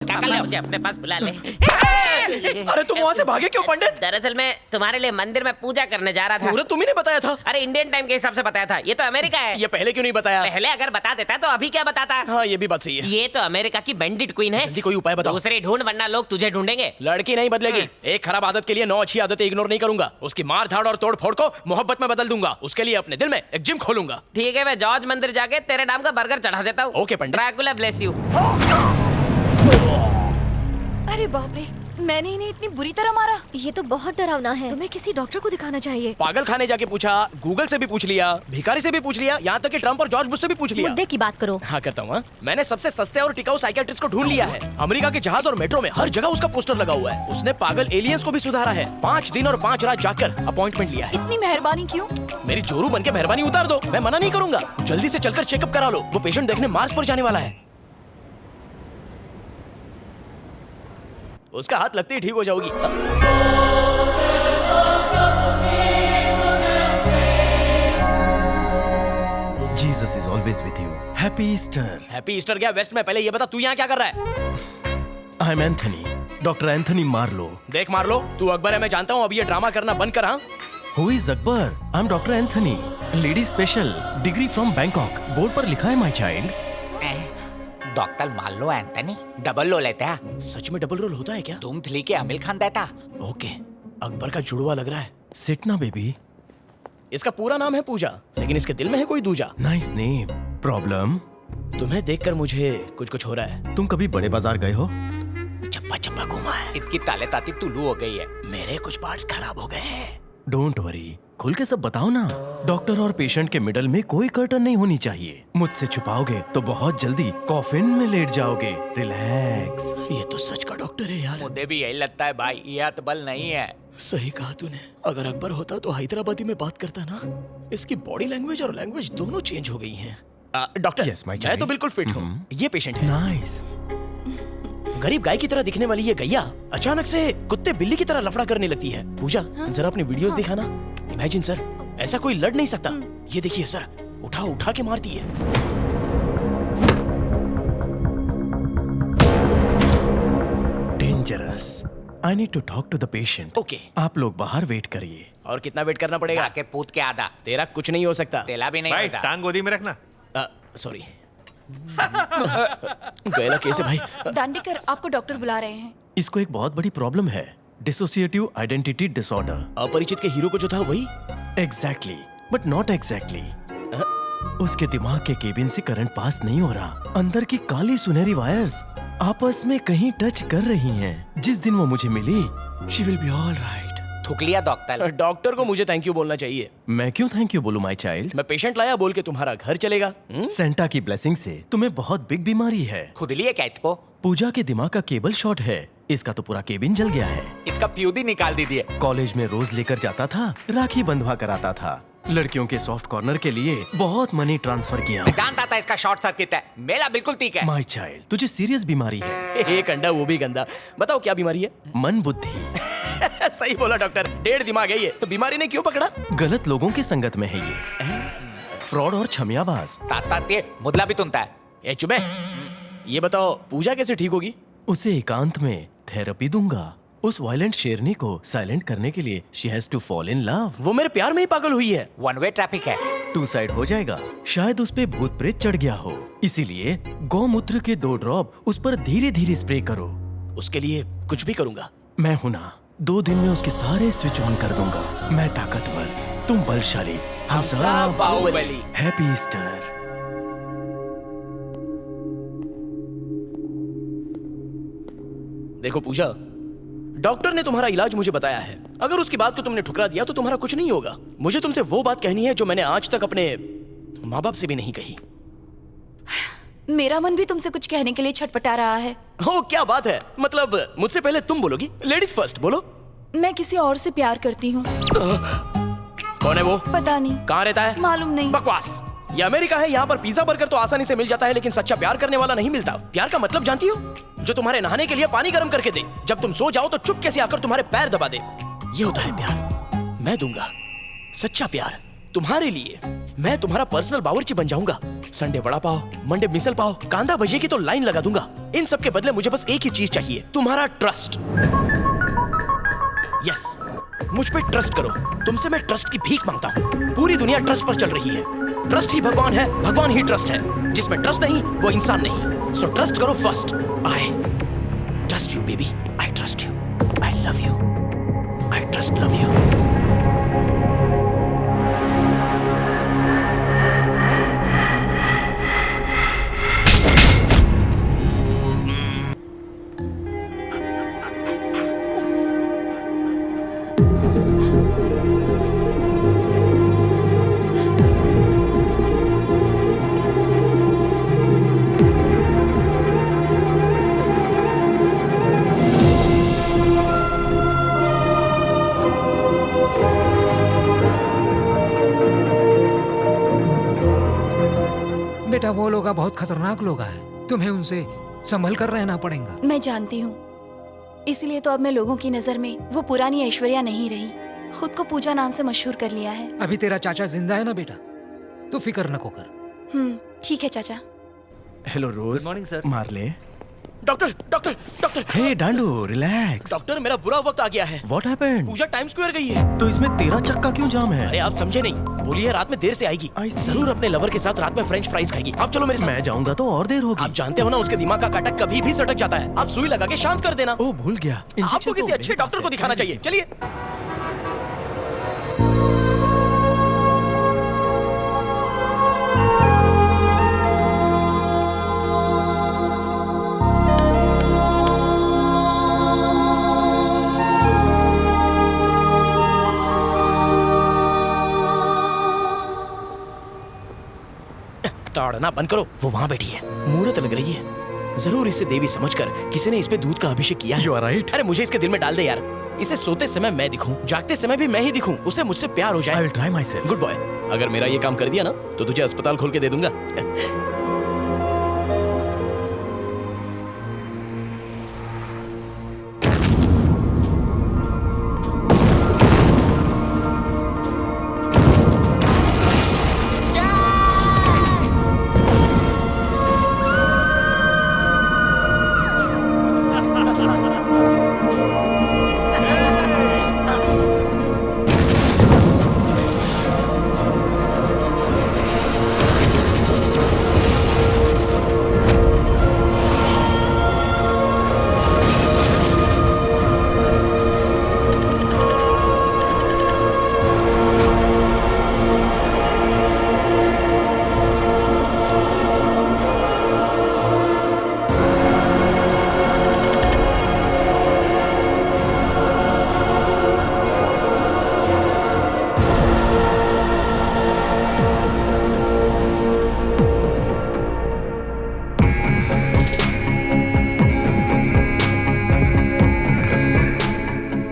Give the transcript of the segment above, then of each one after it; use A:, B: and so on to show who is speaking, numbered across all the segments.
A: क्या कर रहे हो? मुझे अपने पास बुला ले।
B: अरे तुम वहाँ से भागे क्यों पंडित?
A: दरअसल मैं तुम्हारे लिए मंदिर में पूजा करने जा रहा था।
B: मुहूर्त तुम्ही ने बताया था।
A: अरे इंडियन टाइम के हिसाब से बताया था, ये तो अमेरिका है।
B: ये पहले क्यों नहीं बताया?
A: पहले अगर बता देता तो अभी क्या बताता।
B: हाँ ये भी बात सही है।
A: ये तो अमेरिका की बैंडिट क्वीन है।
B: जल्दी कोई उपाय बताओ।
A: दूसरी ढूंढ वरना लोग तुझे ढूंढेंगे।
B: लड़की नहीं बदलेगी। एक खराब आदत के लिए 9 अच्छी आदतें इग्नोर नहीं करूंगा। उसकी मार धाड़ और तोड़ फोड़ को मोहब्बत में बदल दूंगा। उसके लिए अपने दिल में एक जिम खोलूंगा।
A: ठीक है, मैं जॉर्ज मंदिर जाके तेरे नाम का बर्गर चढ़ा देता हूँ।
B: Okay Pandit.
A: Dracula bless you.
C: अरे बाप रे, मैंने इन्हें इतनी बुरी तरह मारा।
D: ये तो बहुत डरावना है। तुम्हें किसी डॉक्टर को दिखाना चाहिए।
B: पागल खाने जाके पूछा, गूगल से भी पूछ लिया, भिखारी से भी पूछ लिया, यहाँ तक कि ट्रम्प और जॉर्ज बुश से भी पूछ लिया।
D: मुद्दे की बात करो।
B: हाँ करता हूँ। मैंने सबसे सस्ते और टिकाऊ साइकियाट्रिस्ट को ढूंढ लिया है। अमेरिका के जहाज और मेट्रो में हर जगह उसका पोस्टर लगा हुआ है। उसने पागल एलियंस को भी सुधारा है। 5 दिन और 5 रात जाकर अपॉइंटमेंट लिया है।
C: इतनी मेहरबानी क्यों?
B: मेरी जोरू बनके मेहरबानी उतार दो। मैं मना नहीं करूंगा। जल्दी से चलकर चेकअप करा लो। वो पेशेंट देखने मार्स पर जाने वाला है। उसका हाथ लगते ही ठीक हो जाओगी।
E: Jesus is always with you. Happy Easter.
B: Happy Easter क्या वेस्ट में? पहले ये बता तू यहाँ क्या कर रहा है?
E: I'm Anthony. Dr. Anthony Marlowe.
B: देख मार लो, तू अकबर है मैं जानता हूँ। अब ये ड्रामा करना बंद कर। हाँ
E: Who is Akbar? I'm Dr. Anthony. Lady special. Degree from Bangkok. Board पर लिखा है my child.
F: डॉक्टर मान लो एंथनी डबल लो लेते हैं।
B: सच में डबल रोल होता है क्या?
F: तुम थली के अमीर खान देता।
B: ओके, अकबर का जुड़वा लग रहा है।
E: Sit ना baby.
B: इसका पूरा नाम है पूजा, लेकिन इसके दिल में है कोई दूजा।
E: Nice name. Problem?
B: तुम्हें देखकर मुझे कुछ कुछ हो रहा है।
E: तुम कभी बड़े बाजार गए हो?
B: चप्पा चप्पा घूमा है।
F: इतनी ताले ताती तुलू हो गई है।
B: मेरे कुछ पार्ट्स खराब हो गए हैं।
E: Don't worry. खुल के सब बताओ ना। डॉक्टर और पेशेंट के मिडल में कोई कर्टन नहीं होनी चाहिए। मुझसे छुपाओगे तो बहुत जल्दी कॉफिन में लेट जाओगे। रिलैक्स।
B: ये तो सच का डॉक्टर है यार।
F: मुझे भी यही लगता है भाई, ये हतबल नहीं है।
B: सही कहा तूने। अगर अकबर होता तो हैदराबादी में बात करता ना। इसकी बॉडी लैंग्वेज और लैंग्वेज दोनों चेंज हो गई हैं। डॉक्टर
E: Yes, my
B: मैं
E: child.
B: तो बिल्कुल फिट हूँ। ये पेशेंट है।
E: नाइस।
B: गरीब गाय की तरह दिखने वाली ये गैया अचानक से कुत्ते बिल्ली की तरह लफड़ा करने लगती है। पूजा जरा अपनी वीडियोस दिखाना। इमेजिन सर, ऐसा कोई लड़ नहीं सकता। ये देखिए सर, उठा उठा के मारती है।
E: Dangerous. I need to talk to the patient.
B: Okay.
E: आप लोग बाहर वेट करिए।
B: और कितना वेट करना पड़ेगा?
F: आके पूत के आधा
B: तेरा कुछ नहीं हो सकता।
F: तेला भी नहीं
G: भाई
F: होगा।
G: टांग गोदी में रखना।
B: सॉरी। गैला कैसे भाई?
C: दांडेकर, आपको डॉक्टर बुला रहे हैं।
E: इसको एक बहुत बड़ी प्रॉब्लम है, डिसोसिएटिव आइडेंटिटी डिसऑर्डर।
B: अपरिचित के हीरो को जो था वही?
E: Exactly, but not exactly. उसके दिमाग के केबिन से करंट पास नहीं हो रहा। अंदर की काली सुनहरी वायर्स आपस में कहीं टच कर रही हैं। जिस दिन वो मुझे मिली, she will be all right.
F: थूक लिया डॉक्टर।
B: डॉक्टर को मुझे थैंक यू बोलना चाहिए।
E: मैं क्यों थैंक यू बोलूं माय चाइल्ड?
B: मैं पेशेंट लाया बोल के तुम्हारा घर चलेगा?
E: सेंटा की ब्लेसिंग से तुम्हें बहुत बिग बीमारी है।
F: खुद लिए कैच को।
E: पूजा के दिमाग का केबल शॉर्ट है। इसका तो पूरा केबिन जल गया है।
F: इसका प्यूदी निकाल दीजिए।
E: कॉलेज में रोज लेकर जाता था, राखी बंधवा कराता था। लड़कियों के सॉफ्ट कॉर्नर के लिए बहुत मनी ट्रांसफर किया।
F: जानता था इसका शॉर्ट सर्किट है। मेरा बिल्कुल ठीक है।
E: माय चाइल्ड, तुझे सीरियस बीमारी है।
B: एक अंडा वो भी गंदा। बताओ क्या बीमारी है?
E: मन बुद्धि।
B: सही बोला डॉक्टर। 1.5 दिमाग है ये। तो बीमारी ने क्यों पकड़ा?
E: गलत लोगों के संगत में है ये। फ्रॉड और छमियाबाज।
F: ताता ते मुदला भी तुमता है।
B: ए चुप है। ये बताओ पूजा कैसे ठीक होगी?
E: उसे एकांत में थेरेपी दूंगा। उस वायलेंट शेरनी को साइलेंट करने के लिए she has to fall in love.
B: वो मेरे प्यार में ही पागल हुई है।
F: वन वे ट्रैफिक है।
E: 2 साइड हो जाएगा। शायद उस पे भूत प्रेत चढ़ गया हो, इसीलिए गौमूत्र के 2 ड्रॉप उस पर धीरे धीरे स्प्रे करो।
B: उसके लिए कुछ भी करूंगा।
E: मैं हूं ना, 2 दिन में उसके सारे स्विच ऑन कर दूंगा। मैं ताकतवर, तुम बलशाली, हम सब
F: बाहुबली।
E: Happy Easter.
B: देखो पूजा, डॉक्टर ने तुम्हारा इलाज मुझे बताया है। अगर उसकी बात को तुमने ठुकरा दिया तो तुम्हारा कुछ नहीं होगा। मुझे तुमसे वो बात कहनी है जो मैंने आज तक अपने माँ बाप से भी नहीं कही।
C: मेरा मन भी तुमसे कुछ कहने के लिए छटपटा रहा है।
B: हो क्या बात है? मतलब मुझसे पहले तुम बोलोगी? लेडीज फर्स्ट, बोलो।
C: मैं किसी और से प्यार करती हूँ।
B: कौन है वो?
C: पता नहीं।
B: कहाँ रहता है?
C: मालूम नहीं।
B: बकवास। ये अमेरिका है, यहाँ पर पिज्जा बर्गर तो आसानी से मिल जाता है, लेकिन सच्चा प्यार करने वाला नहीं मिलता। प्यार का मतलब जानती हो? जो तुम्हारे नहाने के लिए पानी गर्म करके दे, जब तुम सो जाओ तो चुपके से आकर तुम्हारे पैर दबा दे। ये होता है प्यार। मैं दूंगा सच्चा प्यार, तुम्हारे लिए मैं तुम्हारा पर्सनल बावर्ची बन जाऊंगा। संडे वड़ा पाव, मंडे मिसल पाव, कांदा भजिए की तो लाइन लगा दूंगा। इन सब के बदले मुझे बस एक ही चीज चाहिए, तुम्हारा ट्रस्ट। यस, मुझ पे ट्रस्ट करो। तुमसे मैं ट्रस्ट की भीख मांगता हूँ। पूरी दुनिया ट्रस्ट पर चल रही है। ट्रस्ट ही भगवान है, भगवान ही ट्रस्ट है। जिसमें ट्रस्ट नहीं वो इंसान नहीं। सो ट्रस्ट करो first. I trust you baby, I trust you, I love you, I trust love you.
G: बेटा वो लोग बहुत खतरनाक लोग हैं, तुम्हें उनसे संभल कर रहना पड़ेगा।
C: मैं जानती हूँ, इसलिए तो अब मैं लोगों की नजर में वो पुरानी ऐश्वर्या नहीं रही। खुद को पूजा नाम से मशहूर कर लिया है।
G: अभी तेरा चाचा जिंदा है ना बेटा, तू फिक्र नको कर।
C: ठीक है चाचा।
E: Hello Rose. Morning sir. Marley.
B: Doctor doctor doctor.
E: Hey Dandu, relax.
B: Doctor मेरा बुरा वक्त आ गया है।
E: What happened?
B: Pooja Times Square गई है।
E: तो इसमें तेरा चक्का क्यों जाम है?
B: अरे आप समझे नहीं, बोली है रात में देर से आएगी। जरूर अपने लवर के साथ रात में फ्रेंच फ्राइज खाएगी। आप चलो मेरे साथ।
E: मैं जाऊंगा तो और देर होगी।
B: आप जानते हो ना उसके दिमाग का काटा कभी भी सटक जाता है। आप सुई लगा के शांत कर देना।
E: ओ भूल गया।
B: आपको किसी अच्छे डॉक्टर को दिखाना चाहिए। चलिए। ताड़ना बंद करो, वो वहाँ बैठी है, मुहूर्त लग रही है। जरूर इसे देवी समझकर किसी ने इस पे दूध का अभिषेक किया है।
E: You are right.
B: अरे मुझे इसके दिल में डाल दे यार। इसे सोते समय मैं दिखूं, जागते समय भी मैं ही दिखूं, उसे मुझसे प्यार हो
E: I
B: जाए।
E: will try myself.
B: Good boy. अगर मेरा ये काम कर दिया ना तो तुझे अस्पताल खोल के दे दूंगा।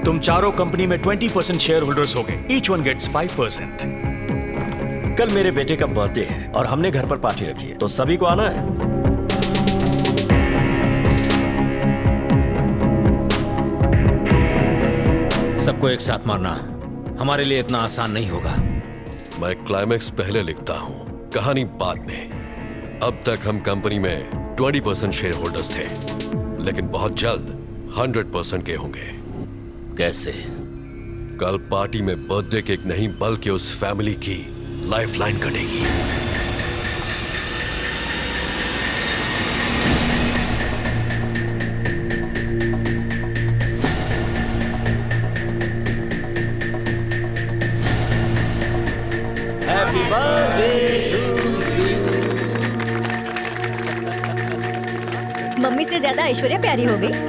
H: तुम चारों कंपनी में 20% शेयर होल्डर्स हो गए। Each one gets 5%।
I: कल मेरे बेटे का बर्थडे है और हमने घर पर पार्टी रखी है, तो सभी को आना है।
J: सबको एक साथ मारना हमारे लिए इतना आसान नहीं होगा।
K: मैं क्लाइमैक्स पहले लिखता हूँ, कहानी बाद में। अब तक हम कंपनी में 20% शेयर होल्डर्स थे, लेकिन बहुत जल्द 100% के होंगे।
I: कैसे?
K: कल पार्टी में बर्थडे केक नहीं बल्कि उस फैमिली की लाइफलाइन कटेगी।
I: Happy birthday to you.
D: Mummy से ज्यादा ऐश्वर्या प्यारी हो गई।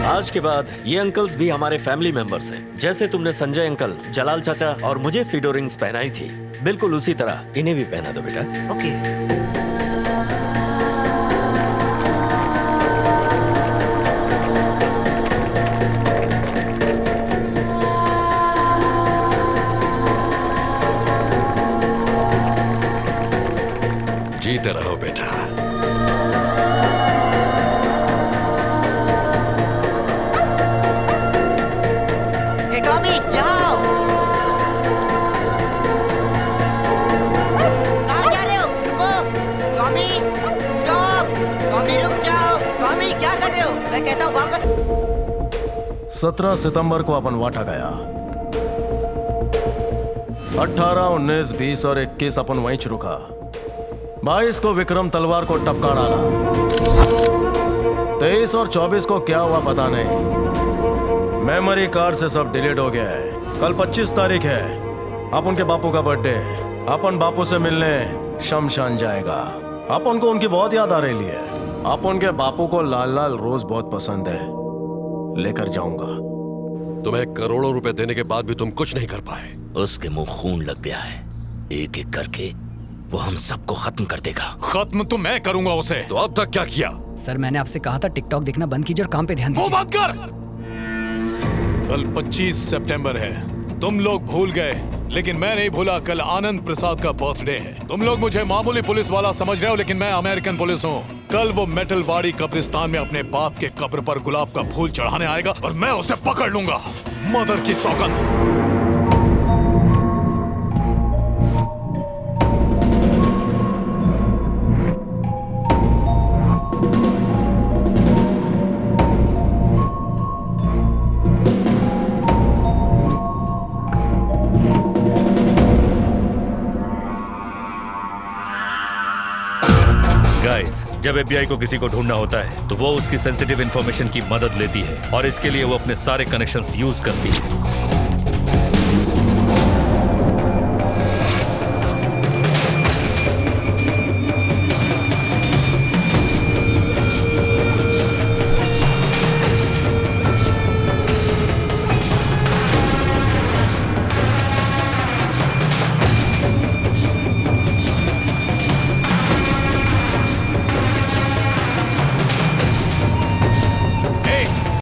I: आज के बाद ये अंकल्स भी हमारे फैमिली मेंबर्स हैं। जैसे तुमने संजय अंकल, जलाल चाचा और मुझे फीडो रिंग्स पहनाई थी, बिल्कुल उसी तरह इन्हें भी पहना दो बेटा।
C: ओके।
K: जीते रहो बेटा।
L: टॉमी स्टॉप, टॉमी रुक जाओ, टॉमी क्या कर रहे हो? मैं कहता हूँ वापस।
E: 17 सितंबर को अपन वाटा गया। 18, 19, 20 और 21 अपन वहीं रुका। 22 को विक्रम तलवार को टपका डाला। 23 और 24 को क्या हुआ पता नहीं। मेमोरी कार्ड से सब डिलीट हो गया है। कल 25 तारीख है, अपन के बापू का बर्थडे। अपन बापू से मिलने शमशान जाएगा। अपन को उनकी बहुत याद आ रही है। अपन के बापू को लाल लाल रोज बहुत पसंद है, लेकर जाऊंगा।
K: तुम्हें करोड़ों रुपए देने के बाद भी तुम कुछ नहीं कर पाए।
B: उसके मुंह खून लग गया है। एक एक करके वो हम सबको खत्म कर देगा।
H: खत्म तो मैं करूंगा उसे।
K: तो अब तक क्या किया?
M: सर मैंने आपसे कहा था टिकटॉक देखना बंद कीजिए और काम पे ध्यान
H: वो
M: दीजिए।
H: बात कर। कल 25 सितंबर है। तुम लोग भूल गए, लेकिन मैं नहीं भूला। कल आनंद प्रसाद का बर्थडे है। तुम लोग मुझे मामूली पुलिस वाला समझ रहे हो, लेकिन मैं अमेरिकन पुलिस हूँ। कल वो मेटलवाड़ी कब्रिस्तान में अपने बाप के कब्र पर गुलाब का फूल चढ़ाने आएगा और मैं उसे पकड़ लूंगा। मदर की सौगंध।
J: गाइस, जब FBI को किसी को ढूंढना होता है तो वो उसकी सेंसिटिव इंफॉर्मेशन की मदद लेती है और इसके लिए वो अपने सारे कनेक्शंस यूज करती है।